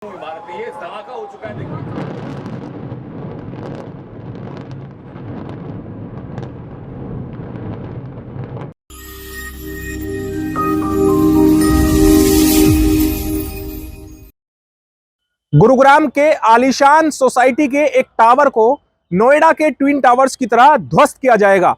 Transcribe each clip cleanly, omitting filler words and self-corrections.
इमारत है, ये धमाका हो चुका है। देखिए गुरुग्राम के आलीशान सोसाइटी के एक टावर को नोएडा के ट्विन टावर्स की तरह ध्वस्त किया जाएगा।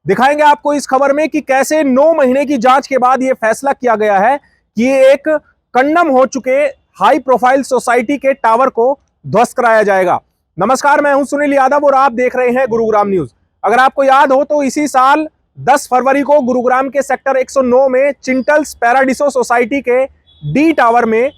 दिखाएंगे आपको इस खबर में कि कैसे 9 महीने की जांच के बाद यह फैसला किया गया है कि ये एक कंडम हो चुके हाई प्रोफाइल सोसाइटी के टावर को ध्वस्त कराया जाएगा। नमस्कार, मैं हूं सुनील यादव और आप देख रहे हैं गुरुग्राम न्यूज। अगर आपको याद हो तो इसी साल 10 फरवरी को गुरुग्राम के सेक्टर 109 में चिंटल्स पैराडिसो सोसाइटी के डी टावर में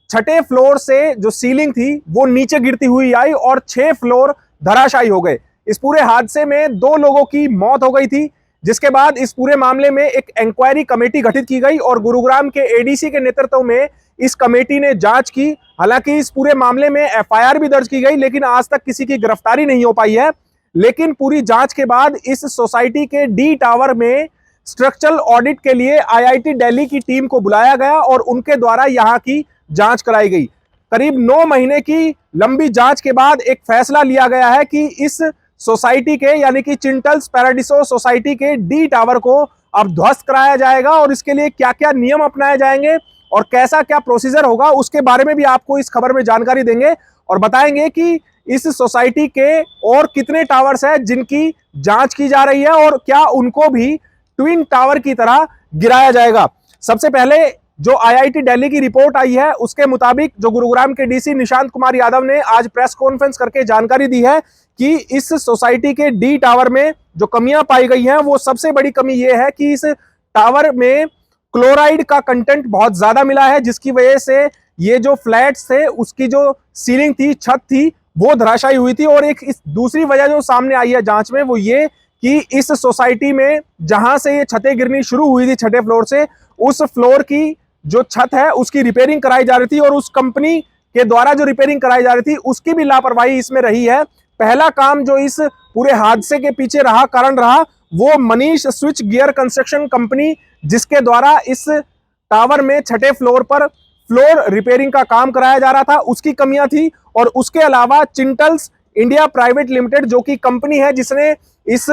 छठे फ्लोर से जो सीलिंग थी वो नीचे गिरती हुई आई और 6 फ्लोर धराशायी हो गए। इस पूरे हादसे में 2 लोगों की मौत हो गई थी, जिसके बाद इस पूरे मामले में एक इंक्वायरी कमेटी गठित की गई और गुरुग्राम के एडीसी के नेतृत्व में इस कमेटी ने जांच की। हालांकि इस पूरे मामले में एफआईआर भी दर्ज की गई, लेकिन आज तक किसी की गिरफ्तारी नहीं हो पाई है। लेकिन पूरी जांच के बाद इस सोसाइटी के डी टावर में स्ट्रक्चरल ऑडिट के लिए आईआईटी दिल्ली की टीम को बुलाया गया और उनके द्वारा यहाँ की जांच कराई गई। करीब 9 महीने की लंबी जांच के बाद एक फैसला लिया गया है कि इस सोसाइटी के यानी कि चिंटल्स पैराडिसो सोसाइटी के डी टावर को अब ध्वस्त कराया जाएगा और इसके लिए क्या क्या नियम अपनाए जाएंगे और कैसा क्या प्रोसीजर होगा उसके बारे में भी आपको इस खबर में जानकारी देंगे और बताएंगे कि इस सोसाइटी के और कितने टावर्स हैं जिनकी जांच की जा रही है और क्या उनको भी ट्विन टावर की तरह गिराया जाएगा। सबसे पहले जो आईआईटी दिल्ली की रिपोर्ट आई है उसके मुताबिक जो गुरुग्राम के डीसी निशांत कुमार यादव ने आज प्रेस कॉन्फ्रेंस करके जानकारी दी है कि इस सोसाइटी के डी टावर में जो कमियां पाई गई हैं वो सबसे बड़ी कमी ये है कि इस टावर में क्लोराइड का कंटेंट बहुत ज्यादा मिला है, जिसकी वजह से ये जो फ्लैट्स थे उसकी जो सीलिंग थी, छत थी, वो धराशायी हुई थी। और एक इस दूसरी वजह जो सामने आई है जांच में वो ये कि इस सोसाइटी में जहां से ये छतें गिरनी शुरू हुई थी छठे फ्लोर से, उस फ्लोर की जो छत है उसकी रिपेयरिंग कराई जा रही थी और उस कंपनी के द्वारा जो रिपेयरिंग कराई जा रही थी उसकी भी लापरवाही इसमें रही है। पहला काम जो इस पूरे हादसे के पीछे रहा कारण रहा वो Manish switch gear construction company, जिसके द्वारा इस टावर में छठे फ्लोर पर फ्लोर रिपेयरिंग का काम कराया जा रहा था, उसकी कमियां थी। और उसके अलावा चिंटल्स इंडिया प्राइवेट लिमिटेड जो कि कंपनी है जिसने इस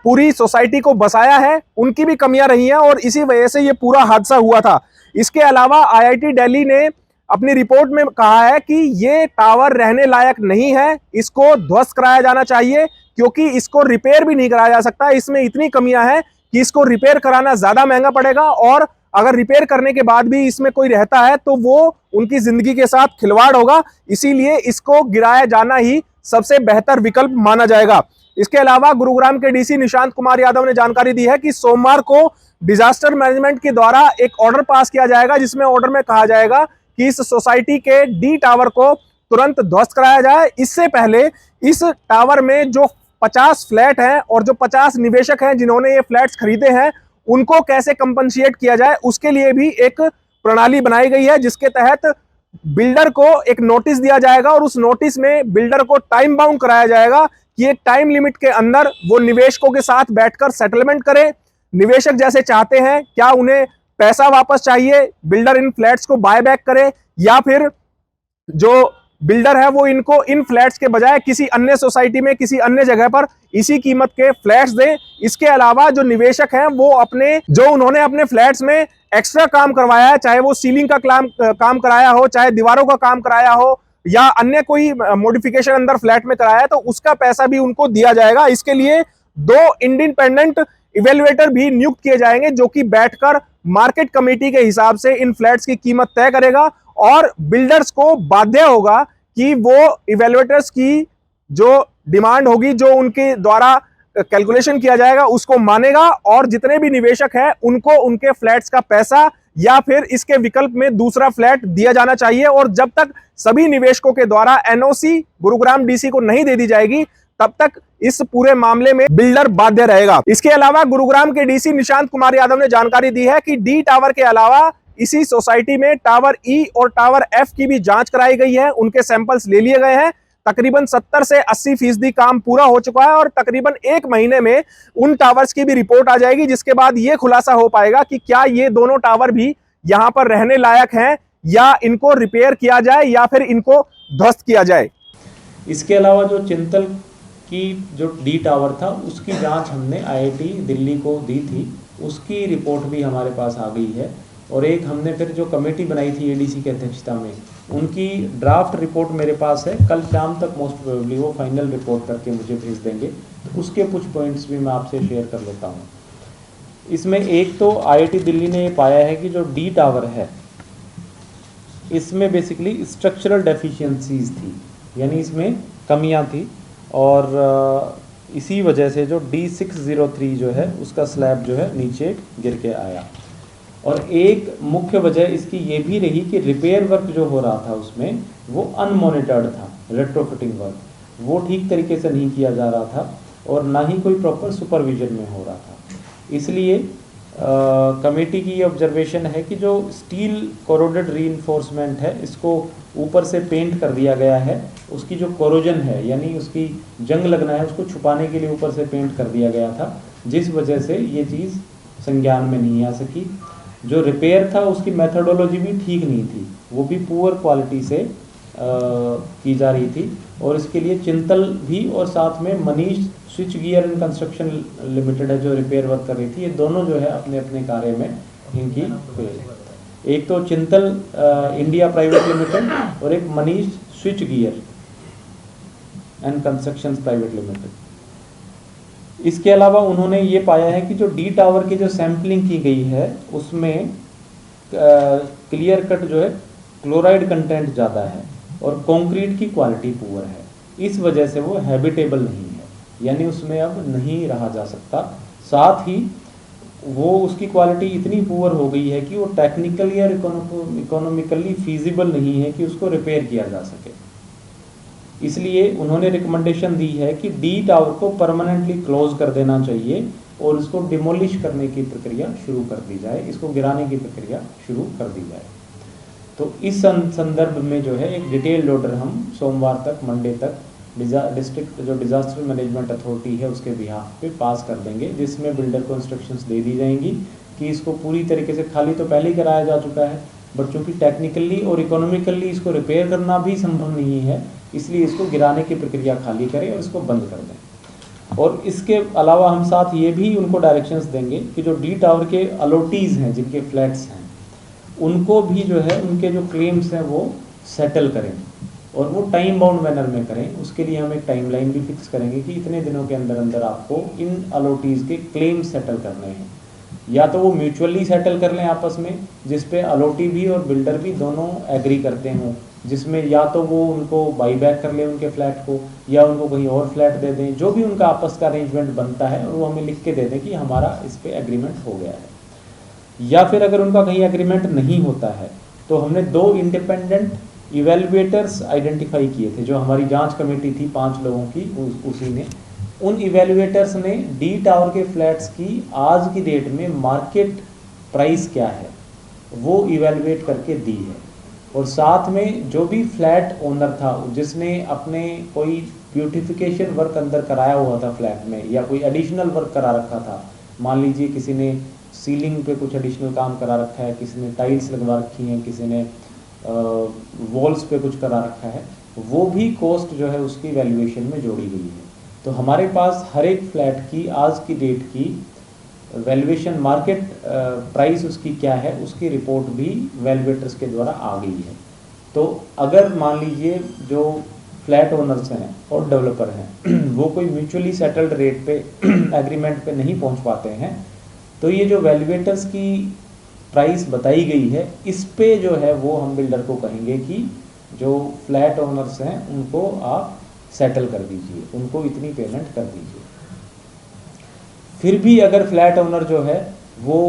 पूरी सोसाइटी को बसाया है, उनकी भी कमियां रही हैं और इसी वजह से ये पूरा हादसा हुआ था। इसके अलावा आईआईटी दिल्ली ने अपनी रिपोर्ट में कहा है कि ये टावर रहने लायक नहीं है, इसको ध्वस्त कराया जाना चाहिए क्योंकि इसको रिपेयर भी नहीं कराया जा सकता। इसमें इतनी कमियां हैं कि इसको रिपेयर कराना ज्यादा महंगा पड़ेगा और अगर रिपेयर करने के बाद भी इसमें कोई रहता है तो वो उनकी जिंदगी के साथ खिलवाड़ होगा, इसीलिए इसको गिराया जाना ही सबसे बेहतर विकल्प माना जाएगा। इसके अलावा गुरुग्राम के डीसी निशांत कुमार यादव ने जानकारी दी है कि सोमवार को डिजास्टर मैनेजमेंट के द्वारा एक ऑर्डर पास किया जाएगा, जिसमें ऑर्डर में कहा जाएगा कि इस सोसाइटी के डी टावर को तुरंत ध्वस्त कराया जाए। इससे पहले इस टावर में जो 50 फ्लैट हैं और जो 50 निवेशक हैं जिन्होंने ये फ्लैट्स खरीदे हैं उनको कैसे कंपनसेट किया जाए उसके लिए भी एक प्रणाली बनाई गई है, जिसके तहत बिल्डर को एक नोटिस दिया जाएगा और उस नोटिस में बिल्डर को टाइम बाउंड कराया जाएगा कि एक टाइम लिमिट के अंदर वो निवेशकों के साथ बैठकर सेटलमेंट करे। निवेशक जैसे चाहते हैं, क्या उन्हें पैसा वापस चाहिए, बिल्डर इन फ्लैट्स को बाय बैक करे या फिर जो बिल्डर है वो इनको इन फ्लैट्स के बजाय किसी अन्य सोसाइटी में किसी अन्य जगह पर इसी कीमत के फ्लैट्स दें। इसके अलावा जो निवेशक हैं वो उन्होंने अपने फ्लैट्स में एक्स्ट्रा काम करवाया है, चाहे वो सीलिंग का काम कराया हो, चाहे दीवारों का काम कराया हो या अन्य कोई मॉडिफिकेशन अंदर फ्लैट में कराया है, तो उसका पैसा भी उनको दिया जाएगा। इसके लिए 2 इंडिपेंडेंट इवेल्युएटर भी नियुक्त किए जाएंगे जो कि बैठकर मार्केट कमेटी के हिसाब से इन फ्लैट्स की कीमत तय करेगा और बिल्डर्स को बाध्य होगा कि वो इवेल्युएटर्स की जो डिमांड होगी, जो उनके द्वारा कैलकुलेशन किया जाएगा उसको मानेगा और जितने भी निवेशक हैं उनको उनके फ्लैट्स का पैसा या फिर इसके विकल्प में दूसरा फ्लैट दिया जाना चाहिए। और जब तक सभी निवेशकों के द्वारा एनओसी गुरुग्राम डीसी को नहीं दे दी जाएगी तब तक इस पूरे मामले में बिल्डर बाध्य रहेगा। इसके अलावा गुरुग्राम के डीसी निशांत कुमार यादव ने जानकारी दी है कि डी टावर के अलावा इसी सोसाइटी में टावर ई और टावर एफ की भी जांच कराई गई है, उनके सैंपल्स ले लिए गए हैं। तकरीबन 70 से 80% काम पूरा हो चुका है और तकरीबन 1 महीने में उन टावर्स की भी रिपोर्ट आ जाएगी, जिसके बाद यह खुलासा हो पाएगा कि क्या ये दोनों टावर भी यहां पर रहने लायक हैं या इनको रिपेयर किया जाए या फिर इनको ध्वस्त किया जाए। इसके अलावा जो चिंतल की जो डी टावर था उसकी जांच हमने आईआईटी दिल्ली को दी थी, उसकी रिपोर्ट भी हमारे पास आ गई है। और एक हमने फिर जो कमेटी बनाई थी एडीसी की अध्यक्षता में, उनकी ड्राफ्ट रिपोर्ट मेरे पास है। कल शाम तक मोस्ट प्रोबेबली वो फाइनल रिपोर्ट करके मुझे भेज देंगे, तो उसके कुछ पॉइंट्स भी मैं आपसे शेयर कर लेता हूँ। इसमें एक तो आईआईटी दिल्ली ने ये पाया है कि जो डी टावर है इसमें बेसिकली स्ट्रक्चरल डेफिशिएंसीज थी, यानी इसमें कमियां थी, और इसी वजह से जो D603 जो है उसका स्लैब जो है नीचे गिर के आया। और एक मुख्य वजह इसकी ये भी रही कि रिपेयर वर्क जो हो रहा था उसमें वो अनमॉनिटर्ड था, रेट्रोफिटिंग वर्क वो ठीक तरीके से नहीं किया जा रहा था और ना ही कोई प्रॉपर सुपरविजन में हो रहा था। इसलिए कमेटी की ये ऑब्जर्वेशन है कि जो स्टील कोरोडेड रीइंफोर्समेंट है इसको ऊपर से पेंट कर दिया गया है, उसकी जो कोरोजन है यानी उसकी जंग लगना है उसको छुपाने के लिए ऊपर से पेंट कर दिया गया था, जिस वजह से ये चीज़ संज्ञान में नहीं आ सकी। जो रिपेयर था उसकी मेथडोलॉजी भी ठीक नहीं थी, वो भी पुअर क्वालिटी से की जा रही थी। और इसके लिए चिंतल भी और साथ में Manish switch gear and construction limited है जो रिपेयर वर्क कर रही थी, ये दोनों जो है अपने अपने कार्य में इनकी, एक तो चिंतल इंडिया प्राइवेट लिमिटेड और एक Manish switch gear and construction private limited. इसके अलावा उन्होंने ये पाया है कि जो डी टावर की जो सैंपलिंग की गई है उसमें क्लियर कट जो है क्लोराइड कंटेंट ज़्यादा है और कंक्रीट की क्वालिटी पुअर है, इस वजह से वो हैबिटेबल नहीं है, यानी उसमें अब नहीं रहा जा सकता। साथ ही वो उसकी क्वालिटी इतनी पुअर हो गई है कि वो टेक्निकली और इकोनॉमिकली फीजिबल नहीं है कि उसको रिपेयर किया जा सके। इसलिए उन्होंने रिकमेंडेशन दी है कि डी टावर को परमानेंटली क्लोज कर देना चाहिए और इसको डिमोलिश करने की प्रक्रिया शुरू कर दी जाए, इसको गिराने की प्रक्रिया शुरू कर दी जाए। तो इस संदर्भ में जो है एक डिटेल्ड ऑर्डर हम सोमवार तक, मंडे तक डिस्ट्रिक्ट जो डिजास्टर मैनेजमेंट अथॉरिटी है उसके बिहाफ पे पास कर देंगे, जिसमें बिल्डर को इंस्ट्रक्शंस दे दी जाएंगी कि इसको पूरी तरीके से, खाली तो पहले ही कराया जा चुका है बट चूँकि टेक्निकली और इकोनॉमिकली इसको रिपेयर करना भी संभव नहीं है, इसलिए इसको गिराने की प्रक्रिया खाली करें और इसको बंद कर दें। और इसके अलावा हम साथ ये भी उनको डायरेक्शंस देंगे कि जो डी टावर के अलॉटीज़ हैं, जिनके फ्लैट्स हैं, उनको भी जो है उनके जो क्लेम्स हैं वो सेटल करें और वो टाइम बाउंड मैनर में करें। उसके लिए हम एक टाइमलाइन भी फिक्स करेंगे कि इतने दिनों के अंदर अंदर आपको इन अलॉटीज़ के क्लेम सेटल करने हैं, या तो वो म्यूचुअली सेटल कर लें आपस में, जिस पे अलॉटी भी और बिल्डर भी दोनों एग्री करते हों, जिसमें या तो वो उनको बाई बैक कर लें उनके फ्लैट को, या उनको कहीं और फ्लैट दे दें, जो भी उनका आपस का अरेंजमेंट बनता है और वो हमें लिख के दे दें कि हमारा इस पर एग्रीमेंट हो गया है। या फिर अगर उनका कहीं एग्रीमेंट नहीं होता है तो हमने 2 इंडिपेंडेंट इवेल्युएटर्स आइडेंटिफाई किए थे, जो हमारी जांच कमेटी थी 5 लोगों की, उसी ने, उन इवेल्युएटर्स ने डी टावर के फ्लैट्स की आज की डेट में मार्केट प्राइस क्या है वो इवेल्युएट करके दी है। और साथ में जो भी फ्लैट ओनर था जिसने अपने कोई ब्यूटिफिकेशन वर्क अंदर कराया हुआ था फ्लैट में, या कोई एडिशनल वर्क करा रखा था, मान लीजिए किसी ने सीलिंग पे कुछ एडिशनल काम करा रखा है, किसी ने टाइल्स लगवा रखी हैं, किसी ने वॉल्स पे कुछ करा रखा है, वो भी कॉस्ट जो है उसकी वैल्यूएशन में जोड़ी गई है। तो हमारे पास हर एक फ्लैट की आज की डेट की वैल्यूएशन, मार्केट प्राइस उसकी क्या है, उसकी रिपोर्ट भी वैल्यूएटर्स के द्वारा आ गई है। तो अगर मान लीजिए जो फ्लैट ओनर्स हैं और डेवलपर हैं वो कोई म्यूचुअली सेटल्ड रेट पे एग्रीमेंट पे नहीं पहुंच पाते हैं, तो ये जो वैल्यूएटर्स की प्राइस बताई गई है इस पे जो है वो हम बिल्डर को कहेंगे कि जो फ्लैट ओनर्स हैं उनको आप सेटल कर दीजिए, उनको इतनी पेमेंट कर दीजिए। फिर भी अगर फ्लैट ओनर जो है वो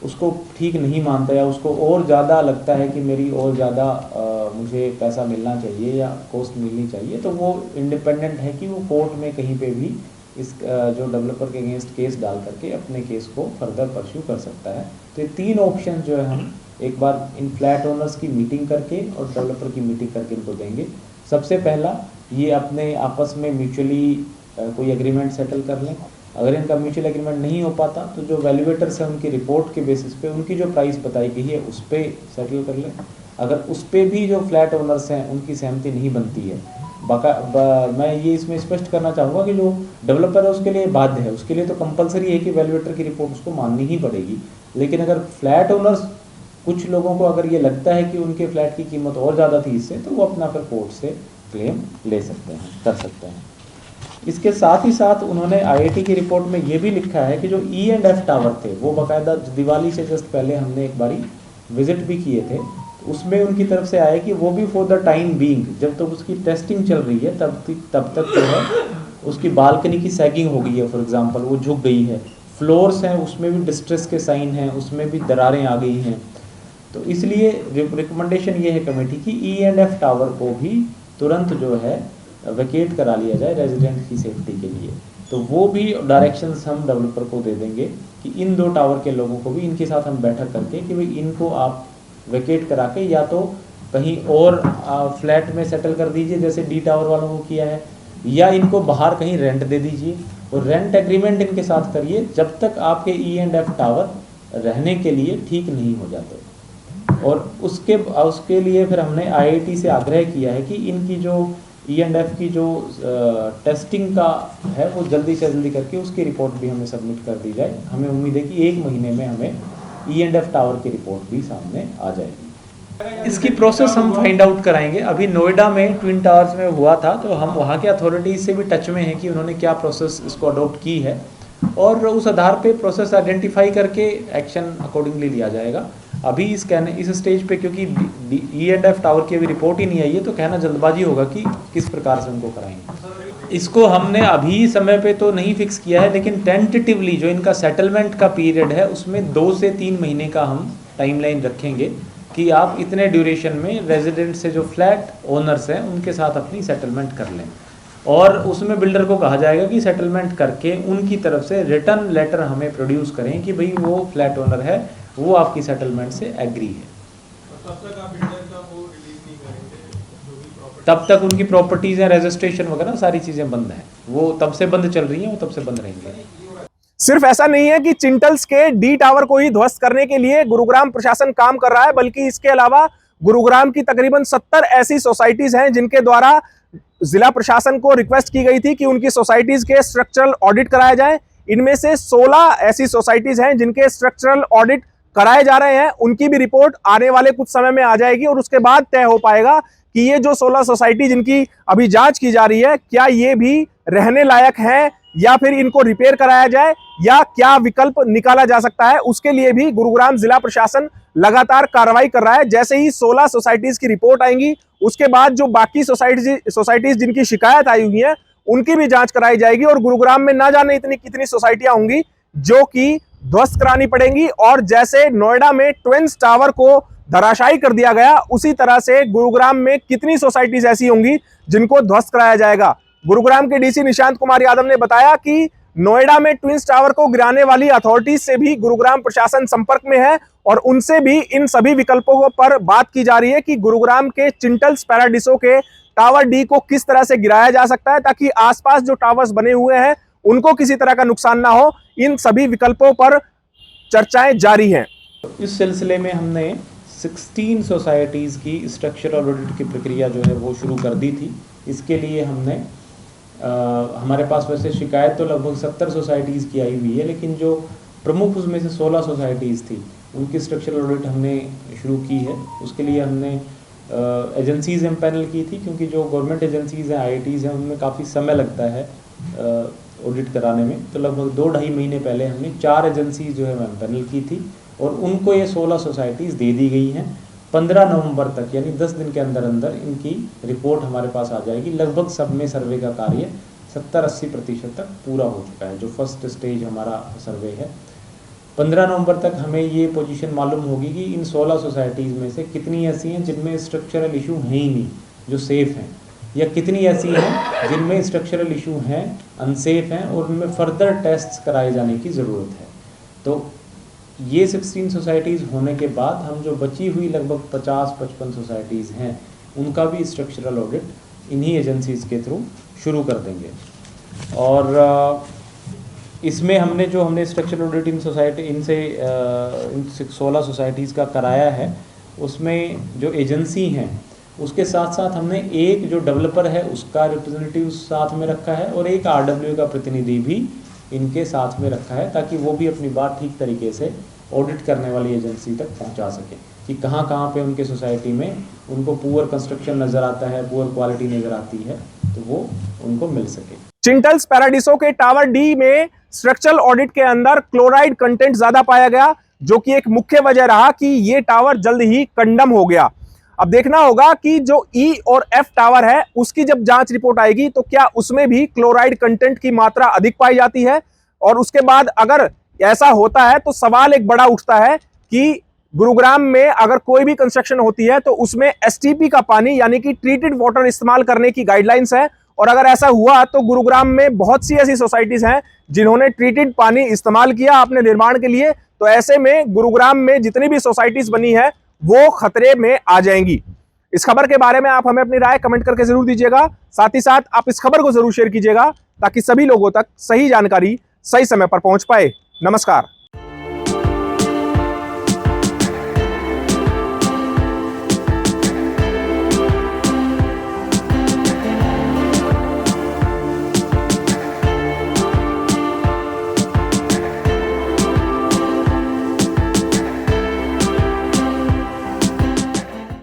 उसको ठीक नहीं मानता या उसको और ज़्यादा लगता है कि मेरी और ज़्यादा मुझे पैसा मिलना चाहिए या कॉस्ट मिलनी चाहिए, तो वो इंडिपेंडेंट है कि वो कोर्ट में कहीं पे भी इस जो डेवलपर के अगेंस्ट केस डाल करके अपने केस को फर्दर परस्यू कर सकता है। तो ये 3 ऑप्शन जो है हम एक बार इन फ्लैट ओनर्स की मीटिंग करके और डेवलपर की मीटिंग करके इनको देंगे। सबसे पहला, ये अपने आपस में म्यूचुअली कोई एग्रीमेंट सेटल कर लें। अगर इनका म्यूचुअल एग्रीमेंट नहीं हो पाता तो जो वैल्यूएटर्स हैं उनकी रिपोर्ट के बेसिस पे उनकी जो प्राइस बताई गई है उस पर सेटल कर लें। अगर उस पर भी जो फ्लैट ओनर्स हैं उनकी सहमति नहीं बनती है, मैं ये इसमें स्पष्ट करना चाहूँगा कि जो डेवलपर है उसके लिए बाध्य है, उसके लिए तो कंपलसरी है कि वैल्यूएटर की रिपोर्ट उसको माननी ही पड़ेगी। लेकिन अगर फ्लैट ओनर्स, कुछ लोगों को अगर ये लगता है कि उनके फ्लैट की कीमत और ज़्यादा थी इससे, तो वो अपना फिर कोर्ट से क्लेम ले सकते हैं, कर सकते हैं। इसके साथ ही साथ उन्होंने आईआईटी की रिपोर्ट में ये भी लिखा है कि जो E&F टावर थे वो बाकायदा दिवाली से जस्ट पहले हमने एक बारी विजिट भी किए थे, उसमें उनकी तरफ से आया कि वो भी फॉर द टाइम बीइंग, जब तक उसकी टेस्टिंग चल रही है तब तक जो है उसकी बालकनी की सैगिंग हो गई है, फॉर एग्जांपल वो झुक गई है, फ्लोर्स हैं उसमें भी डिस्ट्रेस के साइन हैं, उसमें भी दरारें आ गई हैं। तो इसलिए रिकमेंडेशन ये है कमेटी की E&F टावर को भी तुरंत जो है वैकेट करा लिया जाए रेजिडेंट की सेफ्टी के लिए। तो वो भी डायरेक्शंस हम डेवलपर को दे देंगे कि इन 2 टावर के लोगों को भी इनके साथ हम बैठक करके कि भाई इनको आप वैकेट करा के या तो कहीं और फ्लैट में सेटल कर दीजिए जैसे D टावर वालों को किया है, या इनको बाहर कहीं रेंट दे दीजिए और रेंट एग्रीमेंट इनके साथ करिए जब तक आपके E&F टावर रहने के लिए ठीक नहीं हो जाते। और उसके लिए फिर हमने आईआईटी से आग्रह किया है कि इनकी जो E&F की जो टेस्टिंग का है वो जल्दी से जल्दी करके उसकी रिपोर्ट भी हमें सबमिट कर दी जाए। हमें उम्मीद है कि 1 महीने में हमें E&F टावर की रिपोर्ट भी सामने आ जाएगी। इसकी प्रोसेस हम फाइंड आउट कराएंगे। अभी नोएडा में ट्विन टावर्स में हुआ था तो हम वहाँ के अथॉरिटीज से भी टच में हैं कि उन्होंने क्या प्रोसेस इसको अडॉप्ट की है, और उस आधार पे प्रोसेस आइडेंटिफाई करके एक्शन अकॉर्डिंगली लिया जाएगा। अभी इस स्टेज पे क्योंकि E&F टावर की अभी रिपोर्ट ही नहीं आई है तो कहना जल्दबाजी होगा कि किस प्रकार से उनको कराएंगे। इसको हमने अभी समय पे तो नहीं फिक्स किया है, लेकिन टेंटेटिवली जो इनका सेटलमेंट का पीरियड है उसमें 2 से 3 महीने का हम टाइमलाइन रखेंगे कि आप इतने ड्यूरेशन में रेजिडेंट से जो फ्लैट ओनर्स हैं उनके साथ अपनी सेटलमेंट कर लें, और उसमें बिल्डर को कहा जाएगा कि सेटलमेंट करके उनकी तरफ से रिटर्न लेटर हमें प्रोड्यूस करें कि भाई वो फ्लैट ओनर है, वो आपकी सेटलमेंट से एग्री है। तब तक आप बिल्डर का वो रिलीज नहीं करेंगे, जो भी प्रॉपर्टी तब तक उनकी प्रॉपर्टीज हैं, रजिस्ट्रेशन वगैरह सारी चीज़ें बंद हैं, वो तब से बंद चल रही हैं, वो तब से बंद रहेंगे। सिर्फ ऐसा नहीं है कि चिंटल्स के D टावर को ही ध्वस्त करने के लिए गुरुग्राम प्रशासन काम कर रहा है, बल्कि इसके अलावा गुरुग्राम की तकरीबन 70 ऐसी सोसाइटीज हैं जिनके द्वारा जिला प्रशासन को रिक्वेस्ट की गई थी कि उनकी सोसाइटीज के स्ट्रक्चरल ऑडिट कराया जाए। इनमें से 16 ऐसी सोसाइटीज हैं जिनके स्ट्रक्चरल ऑडिट कराए जा रहे हैं। उनकी भी रिपोर्ट आने वाले कुछ समय में आ जाएगी और उसके बाद तय हो पाएगा कि ये जो 16 सोसाइटी जिनकी अभी जांच की जा रही है, क्या ये भी रहने लायक है या फिर इनको रिपेयर कराया जाए या क्या विकल्प निकाला जा सकता है। उसके लिए भी गुरुग्राम जिला प्रशासन लगातार कार्रवाई कर रहा है। जैसे ही 16 सोसाइटीज की रिपोर्ट आएंगी उसके बाद जो बाकी सोसाइटीज जिनकी शिकायत आई हुई है उनकी भी जांच कराई जाएगी, और गुरुग्राम में ना जाने इतनी कितनी सोसाइटियां होंगी जो कि ध्वस्त करानी पड़ेंगी। और जैसे नोएडा में ट्विन्स टावर को धराशायी कर दिया गया, उसी तरह से गुरुग्राम में कितनी सोसाइटीज ऐसी होंगी जिनको ध्वस्त कराया जाएगा। गुरुग्राम के डीसी निशांत कुमार यादव ने बताया कि नोएडा में ट्विन्स टावर को गिराने वाली अथॉरिटीज से भी गुरुग्राम प्रशासन संपर्क में है और उनसे भी इन सभी विकल्पों पर बात की जा रही है कि गुरुग्राम के चिंटल्स पैराडिसो के टावर D को किस तरह से गिराया जा सकता है ताकि आसपास जो टावर्स बने हुए हैं उनको किसी तरह का नुकसान ना हो। इन सभी विकल्पों पर चर्चाएं जारी हैं। इस सिलसिले में हमने 16 सोसाइटीज की स्ट्रक्चरल ऑडिट की प्रक्रिया जो है वो शुरू कर दी थी। इसके लिए हमने हमारे पास वैसे शिकायत तो लगभग 70 सोसाइटीज़ की आई हुई है, लेकिन जो प्रमुख उसमें से 16 सोसाइटीज़ थी उनकी स्ट्रक्चरल ऑडिट हमने शुरू की है। उसके लिए हमने एजेंसीज़ एम्पैनल की थी, क्योंकि जो गवर्नमेंट एजेंसीज़ हैं, IITs हैं, उनमें काफ़ी समय लगता है ऑडिट कराने में। तो लगभग 2-2.5 महीने पहले हमने 4 एजेंसीज जो है एम्पैनल की थी और उनको ये 16 सोसाइटीज़ दे दी गई हैं। 15 नवंबर तक यानी 10 दिन के अंदर अंदर इनकी रिपोर्ट हमारे पास आ जाएगी। लगभग सब में सर्वे का कार्य 70-80% तक पूरा हो चुका है, जो फर्स्ट स्टेज हमारा सर्वे है। 15 नवंबर तक हमें ये पोजीशन मालूम होगी कि इन 16 सोसाइटीज़ में से कितनी ऐसी हैं जिनमें स्ट्रक्चरल इशू हैं ही नहीं, जो सेफ़ हैं, या कितनी ऐसी हैं जिनमें स्ट्रक्चरल इशू हैं, अनसेफ हैं और उनमें फर्दर टेस्ट्स कराए जाने की ज़रूरत है। तो ये 16 सोसाइटीज़ होने के बाद हम जो बची हुई लगभग 50-55 सोसाइटीज़ हैं उनका भी स्ट्रक्चरल ऑडिट इन्हीं एजेंसीज़ के थ्रू शुरू कर देंगे। और इसमें हमने स्ट्रक्चरल ऑडिट इन 16 सोसाइटीज़ का कराया है, उसमें जो एजेंसी हैं उसके साथ साथ हमने एक जो डेवलपर है उसका रिप्रेजेंटेटिव साथ में रखा है और एक आरडब्ल्यू का प्रतिनिधि भी इनके साथ में रखा है, ताकि वो भी अपनी बात ठीक तरीके से ऑडिट करने वाली एजेंसी तक पहुंचा सके कि कहाँ कहाँ पे उनके सोसाइटी में उनको पुअर कंस्ट्रक्शन नज़र आता है, पुअर क्वालिटी नज़र आती है, तो वो उनको मिल सके। चिंटल्स पैराडिसो के टावर डी में स्ट्रक्चरल ऑडिट के अंदर क्लोराइड कंटेंट ज्यादा पाया गया, जो कि एक मुख्य वजह रहा कि ये टावर जल्द ही कंडम हो गया। अब देखना होगा कि जो ई और एफ टावर है उसकी जब जांच रिपोर्ट आएगी तो क्या उसमें भी क्लोराइड कंटेंट की मात्रा अधिक पाई जाती है, और उसके बाद अगर ऐसा होता है तो सवाल एक बड़ा उठता है कि गुरुग्राम में अगर कोई भी कंस्ट्रक्शन होती है तो उसमें एसटीपी का पानी यानी कि ट्रीटेड वाटर इस्तेमाल करने की गाइडलाइंस है, और अगर ऐसा हुआ तो गुरुग्राम में बहुत सी ऐसी सोसाइटीज हैं जिन्होंने ट्रीटेड पानी इस्तेमाल किया अपने निर्माण के लिए, तो ऐसे में गुरुग्राम में जितनी भी सोसाइटीज बनी है वो खतरे में आ जाएंगी। इस खबर के बारे में आप हमें अपनी राय कमेंट करके जरूर दीजिएगा, साथ ही साथ आप इस खबर को जरूर शेयर कीजिएगा ताकि सभी लोगों तक सही जानकारी सही समय पर पहुंच पाए। नमस्कार।